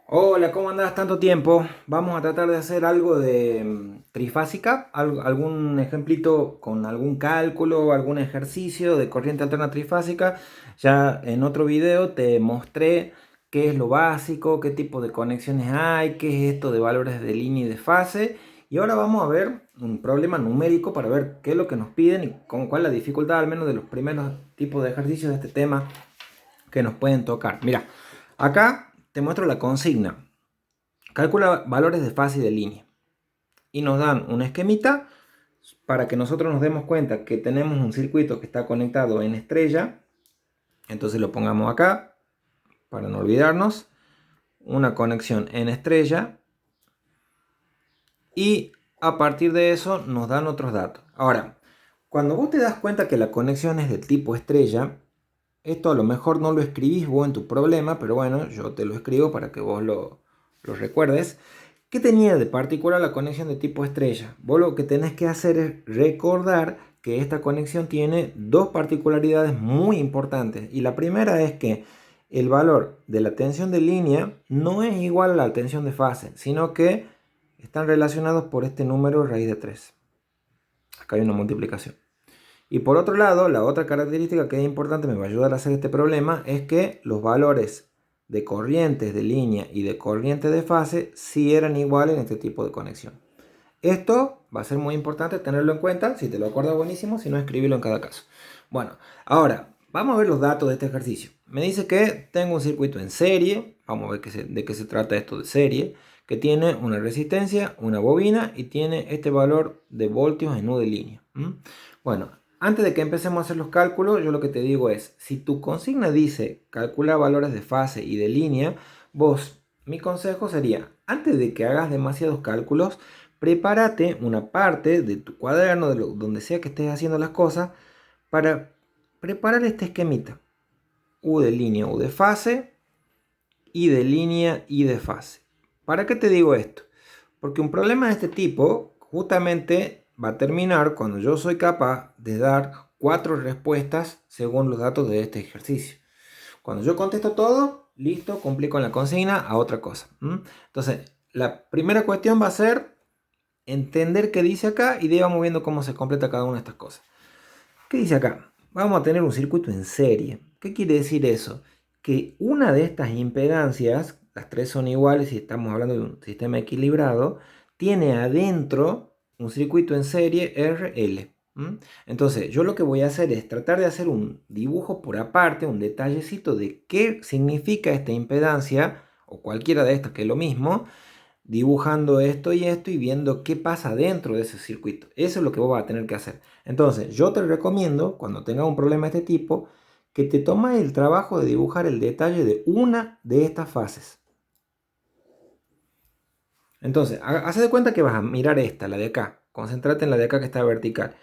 Hola, ¿cómo andás? Tanto tiempo. Vamos a tratar de hacer algo de trifásica, algún ejemplito con algún cálculo, algún ejercicio de corriente alterna trifásica. Ya en otro video te mostré qué es lo básico, qué tipo de conexiones hay, qué es esto de valores de línea y de fase. Y ahora vamos a ver un problema numérico para ver qué es lo que nos piden y con cuál la dificultad al menos de los primeros tipos de ejercicios de este tema que nos pueden tocar. Mira, acá te muestro la consigna. Calcula valores de fase y de línea. Y nos dan un esquemita para que nosotros nos demos cuenta que tenemos un circuito que está conectado en estrella. Entonces lo pongamos acá para no olvidarnos. Una conexión en estrella. Y a partir de eso nos dan otros datos. Ahora, cuando vos te das cuenta que la conexión es del tipo estrella, esto a lo mejor no lo escribís vos en tu problema, pero bueno, yo te lo escribo para que vos lo recuerdes. ¿Qué tenía de particular la conexión de tipo estrella? Vos lo que tenés que hacer es recordar que esta conexión tiene dos particularidades muy importantes. Y la primera es que el valor de la tensión de línea no es igual a la tensión de fase, sino que están relacionados por este número raíz de 3. Acá hay una multiplicación. Y por otro lado, la otra característica que es importante, me va a ayudar a hacer este problema, es que los valores de corrientes de línea y de corriente de fase sí eran iguales en este tipo de conexión. Esto va a ser muy importante tenerlo en cuenta. Si te lo acuerdas, buenísimo. Si no, escribirlo en cada caso. Bueno, ahora vamos a ver los datos de este ejercicio. Me dice que tengo un circuito en serie. Vamos a ver de qué se trata esto de serie. Que tiene una resistencia, una bobina y tiene este valor de voltios en U de línea. Bueno, antes de que empecemos a hacer los cálculos, yo lo que te digo es, si tu consigna dice calcular valores de fase y de línea, mi consejo sería, antes de que hagas demasiados cálculos, prepárate una parte de tu cuaderno, donde sea que estés haciendo las cosas, para preparar este esquemita. U de línea, U de fase, I de línea, I de fase. ¿Para qué te digo esto? Porque un problema de este tipo justamente va a terminar cuando yo soy capaz de dar 4 respuestas según los datos de este ejercicio. Cuando yo contesto todo, listo, cumplí con la consigna a otra cosa. Entonces, la primera cuestión va a ser entender qué dice acá y de ahí vamos viendo cómo se completa cada una de estas cosas. ¿Qué dice acá? Vamos a tener un circuito en serie. ¿Qué quiere decir eso? Que una de estas impedancias, las tres son iguales y estamos hablando de un sistema equilibrado, tiene adentro un circuito en serie RL. Entonces, yo lo que voy a hacer es tratar de hacer un dibujo por aparte, un detallecito de qué significa esta impedancia, o cualquiera de estas que es lo mismo, dibujando esto y viendo qué pasa dentro de ese circuito. Eso es lo que vos vas a tener que hacer. Entonces, yo te recomiendo, cuando tengas un problema de este tipo, que te tomes el trabajo de dibujar el detalle de una de estas fases. Entonces, haz de cuenta que vas a mirar esta, la de acá. Concéntrate en la de acá que está vertical.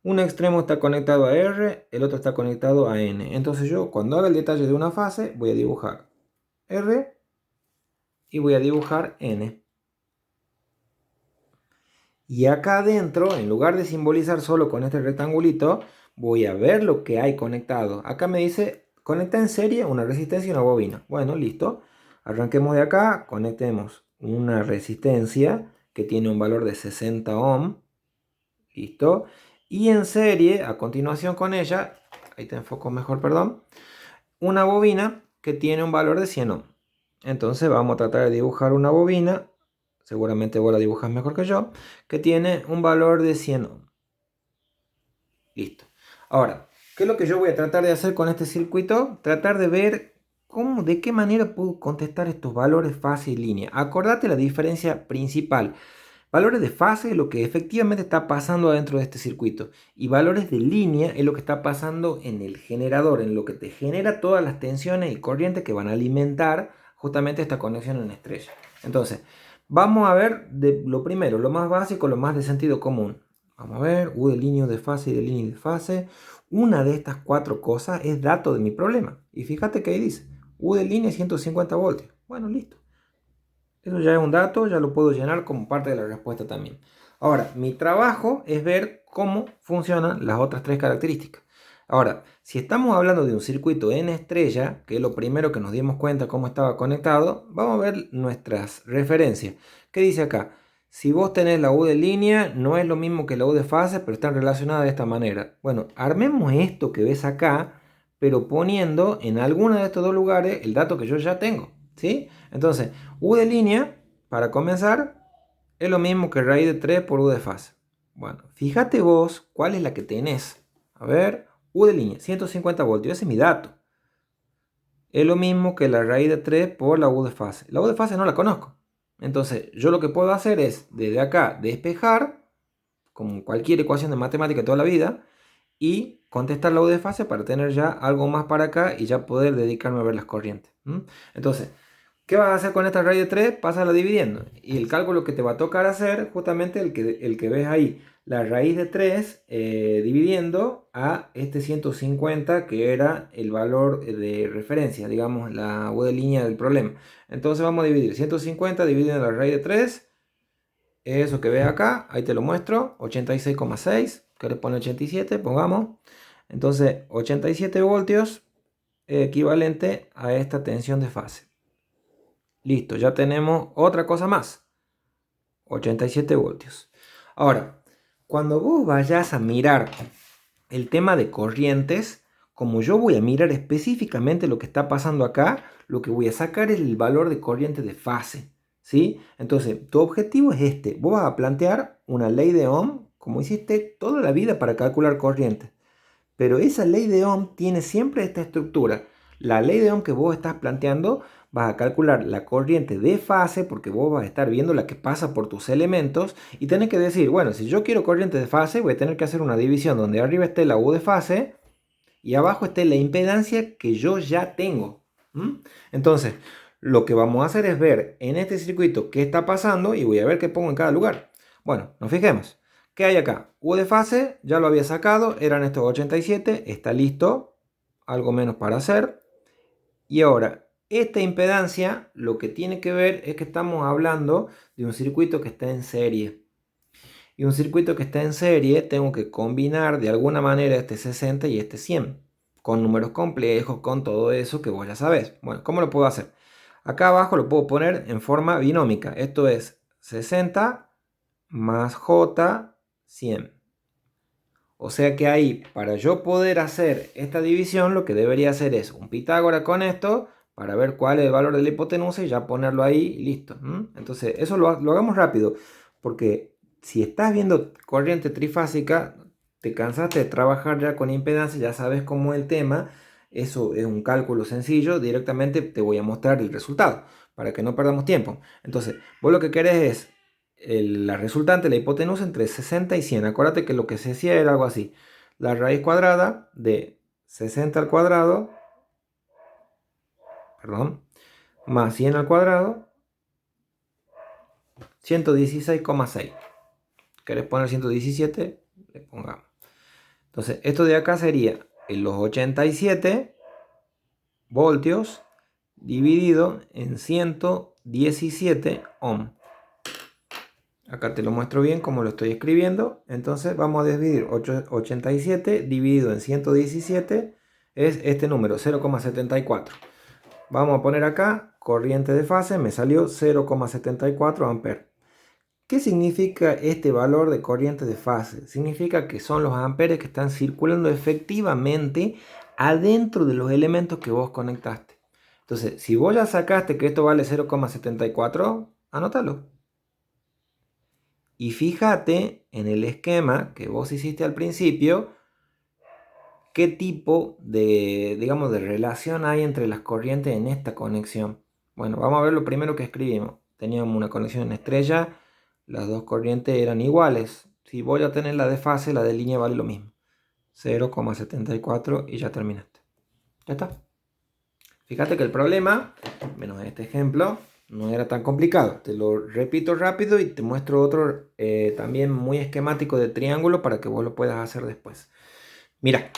Un extremo está conectado a R, el otro está conectado a N. Entonces yo, cuando haga el detalle de una fase, voy a dibujar R y voy a dibujar N. Y acá adentro, en lugar de simbolizar solo con este rectangulito, voy a ver lo que hay conectado. Acá me dice, conecta en serie una resistencia y una bobina. Bueno, listo. Arranquemos de acá, conectemos una resistencia que tiene un valor de 60 ohm. Listo. Y en serie, a continuación con ella, ahí te enfoco mejor, perdón, una bobina que tiene un valor de 100 ohm. Entonces vamos a tratar de dibujar una bobina, seguramente vos la dibujas mejor que yo, que tiene un valor de 100 ohm. Listo. Ahora, ¿qué es lo que yo voy a tratar de hacer con este circuito? Tratar de ver de qué manera puedo contestar estos valores fase y línea. Acordate la diferencia principal. Valores de fase es lo que efectivamente está pasando adentro de este circuito. Y valores de línea es lo que está pasando en el generador, en lo que te genera todas las tensiones y corrientes que van a alimentar justamente esta conexión en estrella. Entonces, vamos a ver de lo primero, lo más básico, lo más de sentido común. Vamos a ver, U de línea de fase y de línea de fase. Una de estas cuatro cosas es dato de mi problema. Y fíjate que ahí dice, U de línea 150 voltios. Bueno, listo. Eso ya es un dato, ya lo puedo llenar como parte de la respuesta también. Ahora, mi trabajo es ver cómo funcionan las otras tres características. Ahora, si estamos hablando de un circuito N estrella, que es lo primero que nos dimos cuenta cómo estaba conectado, vamos a ver nuestras referencias. ¿Qué dice acá? Si vos tenés la U de línea, no es lo mismo que la U de fase, pero están relacionadas de esta manera. Bueno, armemos esto que ves acá, pero poniendo en alguno de estos dos lugares el dato que yo ya tengo, ¿sí? Entonces, U de línea, para comenzar, es lo mismo que raíz de 3 por U de fase. Bueno, fíjate vos cuál es la que tenés. A ver, U de línea, 150 voltios, ese es mi dato. Es lo mismo que la raíz de 3 por la U de fase. La U de fase no la conozco. Entonces, yo lo que puedo hacer es, desde acá, despejar, como cualquier ecuación de matemática de toda la vida, y contestar la U de fase para tener ya algo más para acá y ya poder dedicarme a ver las corrientes. Entonces, ¿qué vas a hacer con esta raíz de 3? Pásala dividiendo. Y el cálculo que te va a tocar hacer, justamente el que ves ahí, la raíz de 3 dividiendo a este 150 que era el valor de referencia, digamos, la U de línea del problema. Entonces vamos a dividir 150 dividido en la raíz de 3. Eso que ves acá, ahí te lo muestro, 86,6, que le pone 87, pongamos. Entonces 87 voltios es equivalente a esta tensión de fase. Listo, ya tenemos otra cosa más. 87 voltios. Ahora, cuando vos vayas a mirar el tema de corrientes, como yo voy a mirar específicamente lo que está pasando acá, lo que voy a sacar es el valor de corriente de fase, ¿sí? Entonces, tu objetivo es este. Vos vas a plantear una ley de Ohm, como hiciste toda la vida para calcular corrientes. Pero esa ley de Ohm tiene siempre esta estructura. La ley de Ohm que vos estás planteando, vas a calcular la corriente de fase, porque vos vas a estar viendo la que pasa por tus elementos, y tenés que decir, bueno, si yo quiero corriente de fase, voy a tener que hacer una división donde arriba esté la U de fase, y abajo esté la impedancia que yo ya tengo. Entonces, lo que vamos a hacer es ver en este circuito qué está pasando, y voy a ver qué pongo en cada lugar. Bueno, nos fijemos. ¿Qué hay acá? U de fase, ya lo había sacado, eran estos 87, está listo, algo menos para hacer. Y ahora, esta impedancia lo que tiene que ver es que estamos hablando de un circuito que está en serie. Y un circuito que está en serie, tengo que combinar de alguna manera este 60 y este 100, con números complejos, con todo eso que vos ya sabés. Bueno, ¿cómo lo puedo hacer? Acá abajo lo puedo poner en forma binómica, esto es 60 más J 100. O sea que ahí, para yo poder hacer esta división, lo que debería hacer es un Pitágoras con esto, para ver cuál es el valor de la hipotenusa y ya ponerlo ahí y listo. Entonces, eso lo hagamos rápido, porque si estás viendo corriente trifásica, te cansaste de trabajar ya con impedancia, ya sabes cómo es el tema, eso es un cálculo sencillo, directamente te voy a mostrar el resultado, para que no perdamos tiempo. Entonces, vos lo que querés es la resultante, la hipotenusa entre 60 y 100. Acuérdate que lo que se hacía era algo así. La raíz cuadrada de 60 al cuadrado, perdón, más 100 al cuadrado, 116,6. ¿Querés poner 117? Le pongamos. Entonces, esto de acá sería los 87 voltios dividido en 117 ohm. Acá te lo muestro bien como lo estoy escribiendo. Entonces vamos a dividir 87 dividido en 117 es este número, 0,74. Vamos a poner acá corriente de fase, me salió 0,74 amperes. ¿Qué significa este valor de corriente de fase? Significa que son los amperes que están circulando efectivamente adentro de los elementos que vos conectaste. Entonces, si vos ya sacaste que esto vale 0,74, anótalo. Y fíjate en el esquema que vos hiciste al principio, qué tipo de, digamos, de relación hay entre las corrientes en esta conexión. Bueno, vamos a ver lo primero que escribimos. Teníamos una conexión en estrella, las dos corrientes eran iguales. Si voy a tener la de fase, la de línea vale lo mismo. 0,74 y ya terminaste. Ya está. Fíjate que el problema, menos en este ejemplo, no era tan complicado. Te lo repito rápido y te muestro otro también muy esquemático de triángulo para que vos lo puedas hacer después. Mira,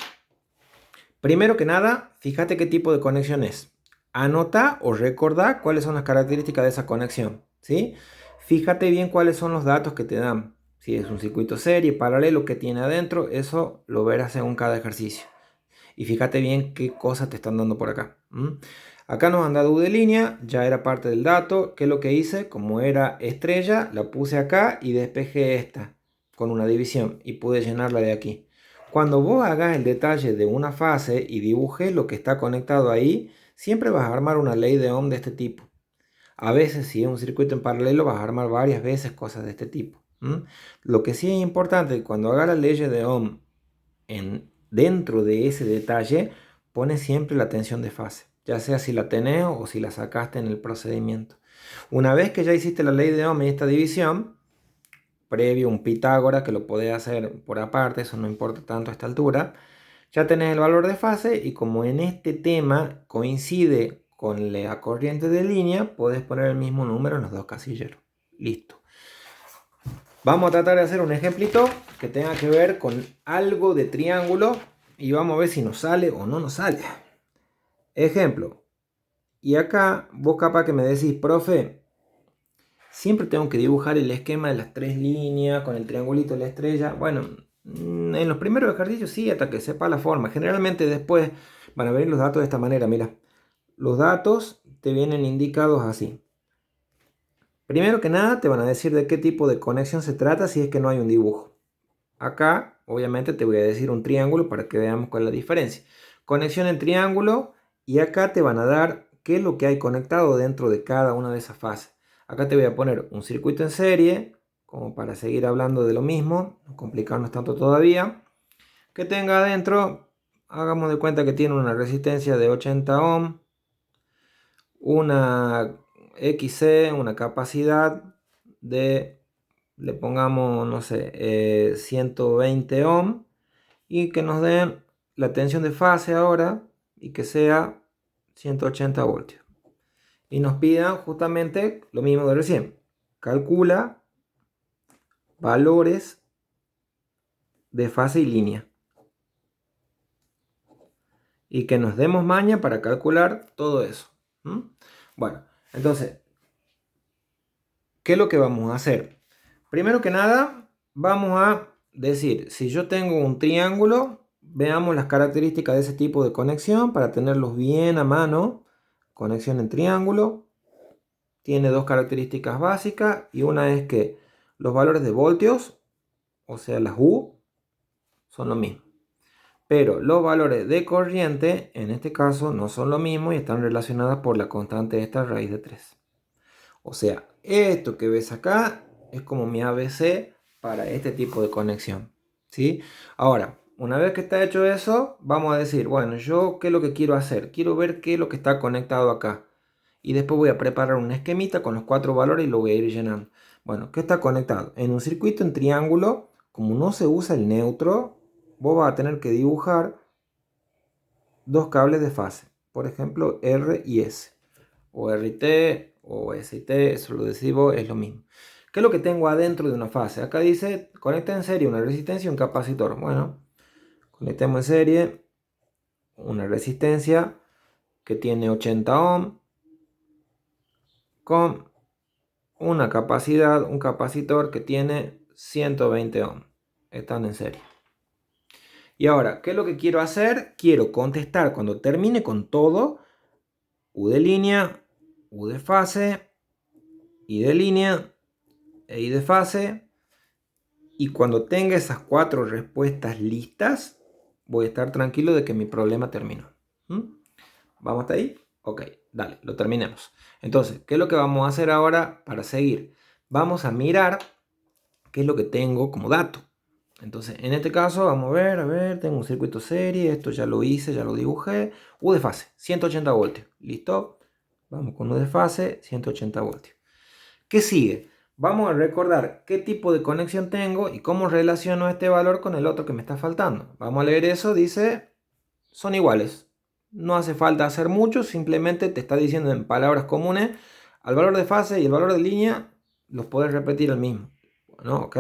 primero que nada, fíjate qué tipo de conexión es. Anota o recordá cuáles son las características de esa conexión, ¿sí? Fíjate bien cuáles son los datos que te dan. Si es un circuito serie, paralelo, que tiene adentro, eso lo verás según cada ejercicio. Y fíjate bien qué cosas te están dando por acá. Acá nos han dado U de línea, ya era parte del dato. ¿Qué es lo que hice? Como era estrella, la puse acá y despejé esta con una división y pude llenarla de aquí. Cuando vos hagas el detalle de una fase y dibujes lo que está conectado ahí, siempre vas a armar una ley de Ohm de este tipo. A veces, si es un circuito en paralelo, vas a armar varias veces cosas de este tipo. Lo que sí es importante, cuando hagas la ley de Ohm dentro de ese detalle, pone siempre la tensión de fase, ya sea si la tenés o si la sacaste en el procedimiento. Una vez que ya hiciste la ley de Ohm en esta división, previo un Pitágoras que lo podés hacer por aparte, eso no importa tanto a esta altura, ya tenés el valor de fase y como en este tema coincide con la corriente de línea, podés poner el mismo número en los dos casilleros. Listo. Vamos a tratar de hacer un ejemplito que tenga que ver con algo de triángulo y vamos a ver si nos sale o no nos sale. Ejemplo. Y acá vos capaz que me decís, profe, siempre tengo que dibujar el esquema de las tres líneas con el triangulito de la estrella. Bueno, en los primeros ejercicios sí, hasta que sepa la forma. Generalmente después van a venir los datos de esta manera. Mira, los datos te vienen indicados así. Primero que nada te van a decir de qué tipo de conexión se trata si es que no hay un dibujo. Acá obviamente te voy a decir un triángulo para que veamos cuál es la diferencia. Conexión en triángulo y acá te van a dar qué es lo que hay conectado dentro de cada una de esas fases. Acá te voy a poner un circuito en serie, como para seguir hablando de lo mismo, no complicarnos tanto todavía. Que tenga adentro, hagamos de cuenta que tiene una resistencia de 80 ohm, una XC, una capacidad de, le pongamos, no sé, 120 ohm, y que nos den la tensión de fase ahora y que sea 180 voltios. Y nos pidan justamente lo mismo de recién. Calcula valores de fase y línea. Y que nos demos maña para calcular todo eso. Bueno, entonces, ¿qué es lo que vamos a hacer? Primero que nada, vamos a decir, si yo tengo un triángulo, veamos las características de ese tipo de conexión para tenerlos bien a mano. Conexión en triángulo. Tiene dos características básicas y una es que los valores de voltios, o sea las U, son lo mismo. Pero los valores de corriente, en este caso, no son lo mismo y están relacionadas por la constante de esta raíz de 3. O sea, esto que ves acá es como mi ABC para este tipo de conexión, ¿sí? Ahora, una vez que está hecho eso, vamos a decir, bueno, yo qué es lo que quiero hacer. Quiero ver qué es lo que está conectado acá. Y después voy a preparar un esquemita con los 4 valores y lo voy a ir llenando. Bueno, ¿qué está conectado? En un circuito en triángulo, como no se usa el neutro, vos vas a tener que dibujar dos cables de fase. Por ejemplo, R y S. O RT o ST, eso lo decimos, es lo mismo. ¿Qué es lo que tengo adentro de una fase? Acá dice, conecta en serie una resistencia y un capacitor. Bueno, conectemos en serie una resistencia que tiene 80 ohm con una capacidad, un capacitor que tiene 120 ohm. Están en serie. Y ahora, ¿qué es lo que quiero hacer? Quiero contestar cuando termine con todo, U de línea, U de fase, I de línea, e I de fase. Y cuando tenga esas 4 respuestas listas, voy a estar tranquilo de que mi problema terminó. ¿Vamos hasta ahí? Ok, dale, lo terminemos. Entonces, ¿qué es lo que vamos a hacer ahora para seguir? Vamos a mirar qué es lo que tengo como dato. Entonces, en este caso, vamos a ver, tengo un circuito serie, esto ya lo hice, ya lo dibujé. U de fase, 180 voltios. ¿Listo? Vamos con U de fase, 180 voltios. ¿Qué sigue? Vamos a recordar qué tipo de conexión tengo y cómo relaciono este valor con el otro que me está faltando. Vamos a leer eso, dice, son iguales. No hace falta hacer mucho, simplemente te está diciendo en palabras comunes, al valor de fase y el valor de línea los puedes repetir el mismo. Bueno, ok.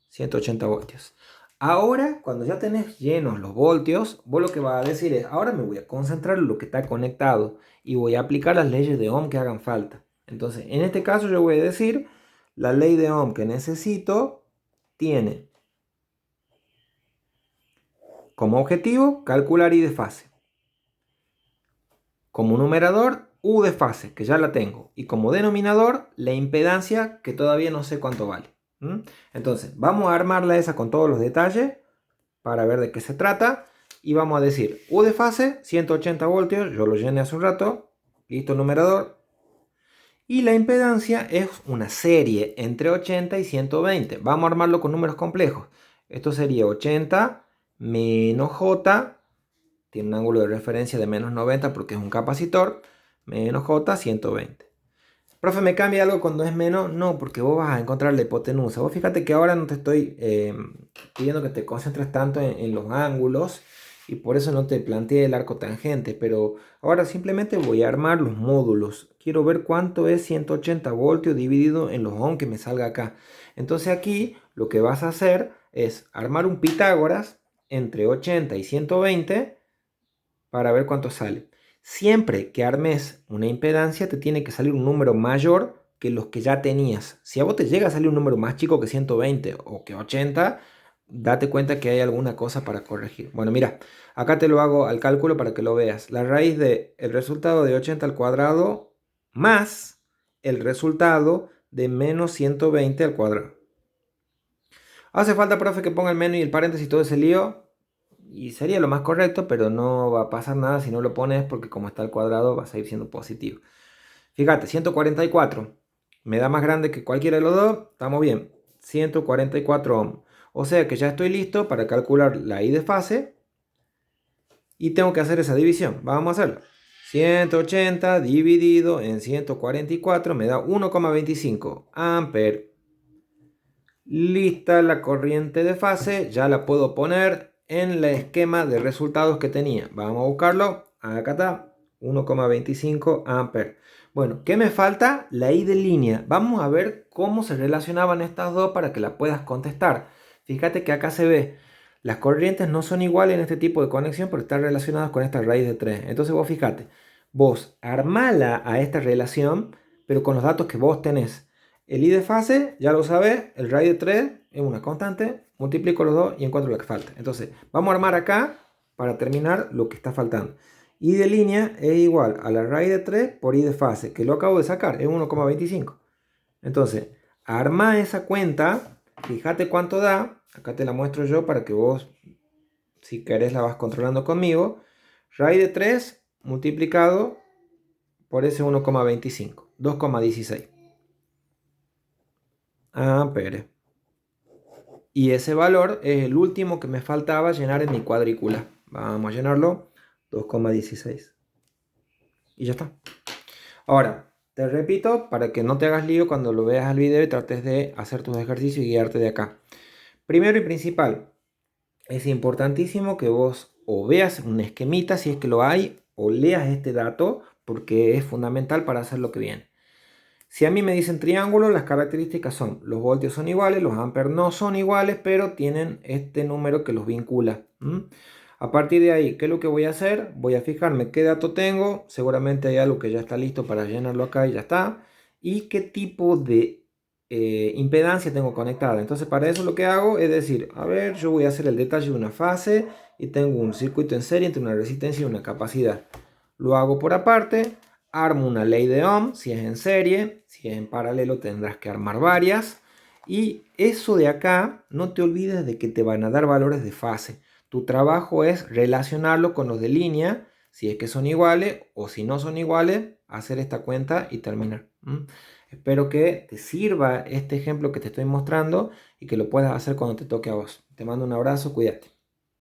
180 voltios. Ahora, cuando ya tenés llenos los voltios, vos lo que vas a decir es, ahora me voy a concentrar en lo que está conectado y voy a aplicar las leyes de Ohm que hagan falta. Entonces, en este caso yo voy a decir, la ley de Ohm que necesito tiene como objetivo, calcular I de fase. Como numerador, U de fase, que ya la tengo. Y como denominador, la impedancia, que todavía no sé cuánto vale. Entonces, vamos a armarla esa con todos los detalles para ver de qué se trata. Y vamos a decir, U de fase, 180 voltios, yo lo llené hace un rato. Listo, numerador. Y la impedancia es una serie entre 80 y 120. Vamos a armarlo con números complejos. Esto sería 80 menos J, tiene un ángulo de referencia de menos 90 porque es un capacitor, menos J, 120. Profe, ¿me cambia algo cuando es menos? No, porque vos vas a encontrar la hipotenusa. Vos fíjate que ahora no te estoy pidiendo que te concentres tanto en los ángulos y por eso no te planteé el arco tangente, pero ahora simplemente voy a armar los módulos. Quiero ver cuánto es 180 voltios dividido en los ohms que me salga acá. Entonces aquí lo que vas a hacer es armar un Pitágoras entre 80 y 120 para ver cuánto sale. Siempre que armes una impedancia te tiene que salir un número mayor que los que ya tenías. Si a vos te llega a salir un número más chico que 120 o que 80, date cuenta que hay alguna cosa para corregir. Bueno, mira, acá te lo hago al cálculo para que lo veas. La raíz del resultado de 80 al cuadrado más el resultado de menos 120 al cuadrado. ¿Hace falta, profe, que ponga el menos y el paréntesis y todo ese lío? Y sería lo más correcto, pero no va a pasar nada si no lo pones porque como está al cuadrado va a seguir siendo positivo. Fíjate, 144 me da más grande que cualquiera de los dos, estamos bien. 144 ohms. O sea que ya estoy listo para calcular la I de fase y tengo que hacer esa división. Vamos a hacerlo. 180 dividido en 144 me da 1,25 amperes. Lista la corriente de fase, ya la puedo poner en el esquema de resultados que tenía. Vamos a buscarlo. Acá está, 1,25 amperes. Bueno, ¿qué me falta? La I de línea. Vamos a ver cómo se relacionaban estas dos para que la puedas contestar. Fíjate que acá se ve, las corrientes no son iguales en este tipo de conexión porque están relacionadas con esta raíz de 3. Entonces vos fíjate, vos armala a esta relación, pero con los datos que vos tenés. El I de fase, ya lo sabes, el raíz de 3 es una constante, multiplico los dos y encuentro lo que falta. Entonces, vamos a armar acá para terminar lo que está faltando. I de línea es igual a la raíz de 3 por I de fase, que lo acabo de sacar, es 1,25. Entonces, arma esa cuenta, fíjate cuánto da, acá te la muestro yo para que vos, si querés, la vas controlando conmigo. Raíz de 3 multiplicado por ese 1,25, 2,16 amperes. Y ese valor es el último que me faltaba llenar en mi cuadrícula. Vamos a llenarlo, 2,16. Y ya está. Ahora, te repito, para que no te hagas lío cuando lo veas el video y trates de hacer tus ejercicios y guiarte de acá. Primero y principal, es importantísimo que vos o veas un esquemita si es que lo hay, o leas este dato porque es fundamental para hacer lo que viene. Si a mí me dicen triángulo, las características son, los voltios son iguales, los amperes no son iguales, pero tienen este número que los vincula. A partir de ahí, ¿qué es lo que voy a hacer? Voy a fijarme qué dato tengo, seguramente hay algo que ya está listo para llenarlo acá y ya está. Y qué tipo de impedancia tengo conectada. Entonces para eso lo que hago es decir, a ver, yo voy a hacer el detalle de una fase y tengo un circuito en serie entre una resistencia y una capacidad. Lo hago por aparte. Armo una ley de Ohm, si es en serie, si es en paralelo tendrás que armar varias. Y eso de acá, no te olvides de que te van a dar valores de fase. Tu trabajo es relacionarlo con los de línea, si es que son iguales o si no son iguales, hacer esta cuenta y terminar. Espero que te sirva este ejemplo que te estoy mostrando y que lo puedas hacer cuando te toque a vos. Te mando un abrazo, cuídate.